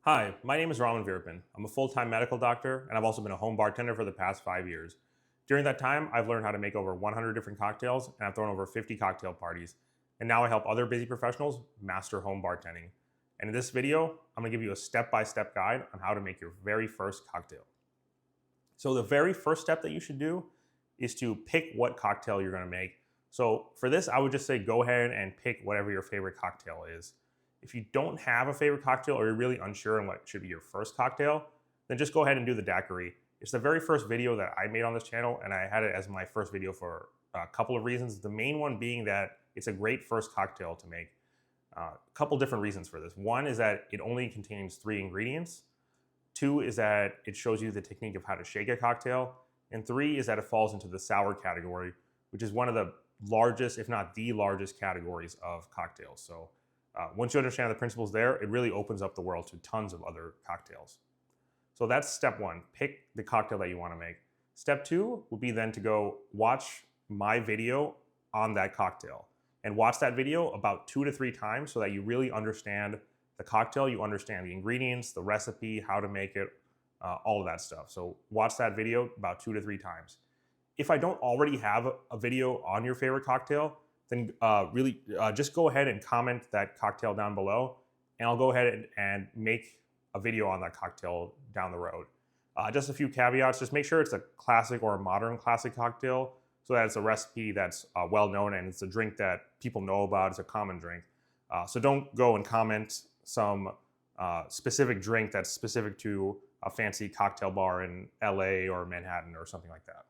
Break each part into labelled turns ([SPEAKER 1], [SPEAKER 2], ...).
[SPEAKER 1] Hi, my name is Raman Virpan. I'm a full-time medical doctor, and I've also been a home bartender for the past 5 years. During that time, I've learned how to make over 100 different cocktails, and I've thrown over 50 cocktail parties. And now I help other busy professionals master home bartending. And in this video, I'm gonna give you a step-by-step guide on how to make your very first cocktail. So the very first step that you should do is to pick what cocktail you're gonna make. So for this, I would just say go ahead and pick whatever your favorite cocktail is. If you don't have a favorite cocktail or you're really unsure on what should be your first cocktail, then just go ahead and do the daiquiri. It's the very first video that I made on this channel, and I had it as my first video for a couple of reasons. The main one being that it's a great first cocktail to make. A couple different reasons for this. One is that it only contains 3 ingredients. 2 is that it shows you the technique of how to shake a cocktail. And 3 is that it falls into the sour category, which is one of the largest, if not the largest categories of cocktails. So once you understand the principles there, it really opens up the world to tons of other cocktails. So that's step 1, pick the cocktail that you want to make. Step 2 would be then to go watch my video on that cocktail and watch that video about 2 to 3 times so that you really understand the cocktail, you understand the ingredients, the recipe, how to make it, all of that stuff. So watch that video about 2 to 3 times. If I don't already have a video on your favorite cocktail, then just go ahead and comment that cocktail down below, and I'll go ahead and make a video on that cocktail down the road. Just a few caveats, just make sure it's a classic or a modern classic cocktail so that it's a recipe that's well known and it's a drink that people know about, it's a common drink. So don't go and comment some specific drink that's specific to a fancy cocktail bar in LA or Manhattan or something like that.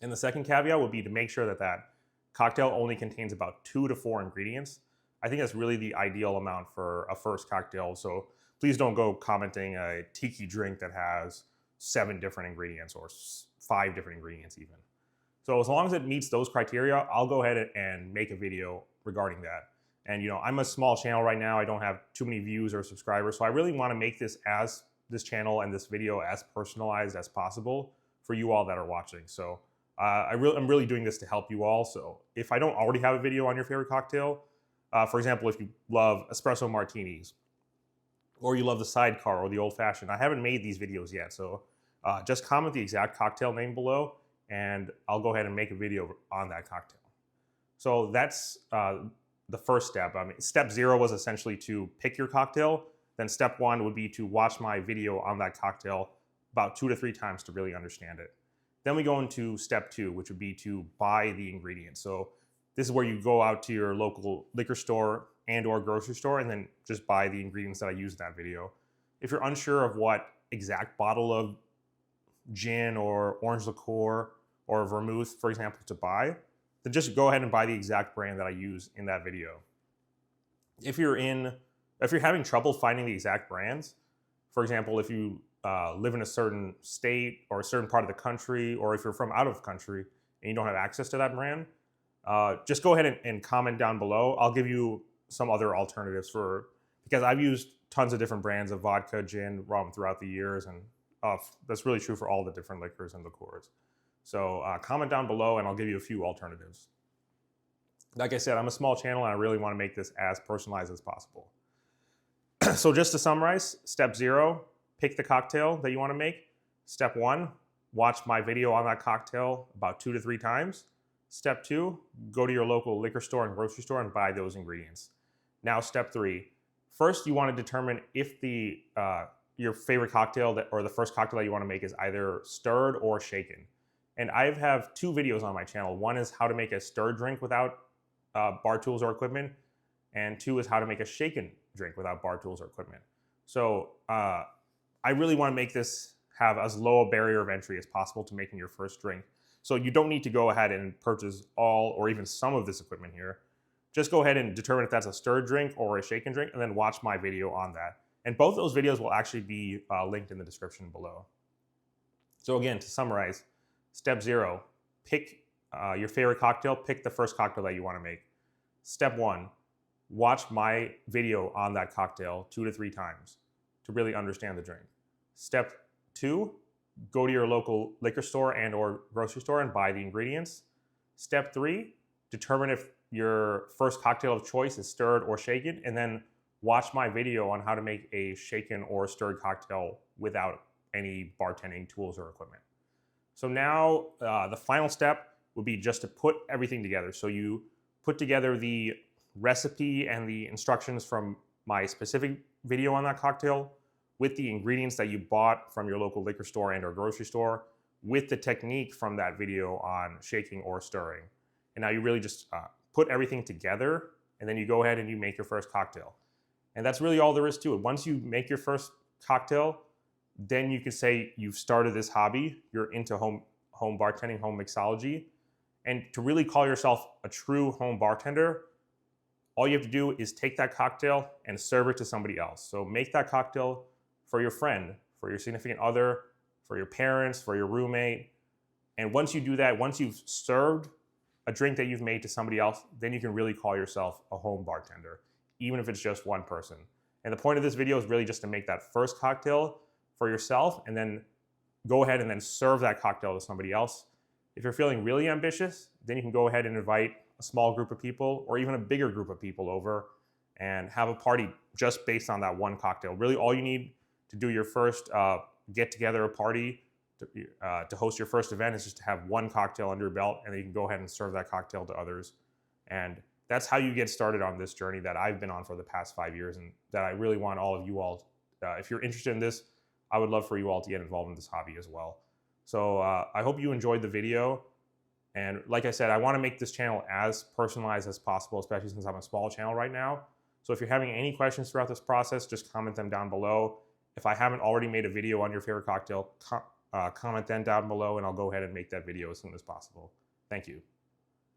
[SPEAKER 1] And the second caveat would be to make sure that that cocktail only contains about 2 to 4 ingredients. I think that's really the ideal amount for a first cocktail. So please don't go commenting a tiki drink that has 7 different ingredients or 5 different ingredients even. So as long as it meets those criteria, I'll go ahead and make a video regarding that. And I'm a small channel right now. I don't have too many views or subscribers. So I really want to make this channel and this video as personalized as possible for you all that are watching. So I'm really doing this to help you all. So if I don't already have a video on your favorite cocktail, for example, if you love espresso martinis, or you love the sidecar or the old fashioned, I haven't made these videos yet. So just comment the exact cocktail name below, and I'll go ahead and make a video on that cocktail. So that's the first step. Step 0 was essentially to pick your cocktail. Then step 1 would be to watch my video on that cocktail about 2 to 3 times to really understand it. Then we go into step 2, which would be to buy the ingredients. So this is where you go out to your local liquor store and or grocery store and then just buy the ingredients that I used in that video. If you're unsure of what exact bottle of gin or orange liqueur or vermouth, for example, to buy, then just go ahead and buy the exact brand that I use in that video. If you're having trouble finding the exact brands, for example, if you live in a certain state or a certain part of the country, or if you're from out of country and you don't have access to that brand, just go ahead and comment down below. I'll give you some other alternatives because I've used tons of different brands of vodka, gin, rum throughout the years, and that's really true for all the different liquors and liqueurs. So comment down below and I'll give you a few alternatives. Like I said, I'm a small channel and I really want to make this as personalized as possible. So just to summarize, step 0, pick the cocktail that you want to make. Step 1, watch my video on that cocktail about 2 to 3 times. Step 2, go to your local liquor store and grocery store and buy those ingredients. Now step 3, first you want to determine if your favorite cocktail or the first cocktail that you want to make is either stirred or shaken. And I have 2 videos on my channel. One is how to make a stirred drink without bar tools or equipment, and 2 is how to make a shaken drink without bar tools or equipment. So I really want to make this have as low a barrier of entry as possible to making your first drink. So you don't need to go ahead and purchase all or even some of this equipment here. Just go ahead and determine if that's a stirred drink or a shaken drink, and then watch my video on that. And both those videos will actually be linked in the description below. So again, to summarize, step 0, pick your favorite cocktail, pick the first cocktail that you want to make. Step 1, watch my video on that cocktail 2 to 3 times to really understand the drink. Step 2, go to your local liquor store and or grocery store and buy the ingredients. Step 3, determine if your first cocktail of choice is stirred or shaken, and then watch my video on how to make a shaken or stirred cocktail without any bartending tools or equipment. So now the final step would be just to put everything together. So you put together the recipe and the instructions from my specific video on that cocktail with the ingredients that you bought from your local liquor store and or grocery store with the technique from that video on shaking or stirring. And now you really just put everything together, and then you go ahead and you make your first cocktail. And that's really all there is to it. Once you make your first cocktail, then you can say you've started this hobby, you're into home bartending, home mixology. And to really call yourself a true home bartender, all you have to do is take that cocktail and serve it to somebody else. So make that cocktail for your friend, for your significant other, for your parents, for your roommate. And once you do that, once you've served a drink that you've made to somebody else, then you can really call yourself a home bartender, even if it's just one person. And the point of this video is really just to make that first cocktail for yourself and then go ahead and then serve that cocktail to somebody else. If you're feeling really ambitious, then you can go ahead and invite a small group of people or even a bigger group of people over and have a party just based on that one cocktail. Really all you need to do your first get together, a party, to host your first event is just to have one cocktail under your belt, and then you can go ahead and serve that cocktail to others. And that's how you get started on this journey that I've been on for the past 5 years, and that I really want all of you all, if you're interested in this, I would love for you all to get involved in this hobby as well. So I hope you enjoyed the video. And like I said, I want to make this channel as personalized as possible, especially since I'm a small channel right now. So if you're having any questions throughout this process, just comment them down below. If I haven't already made a video on your favorite cocktail, comment them down below, and I'll go ahead and make that video as soon as possible. Thank you.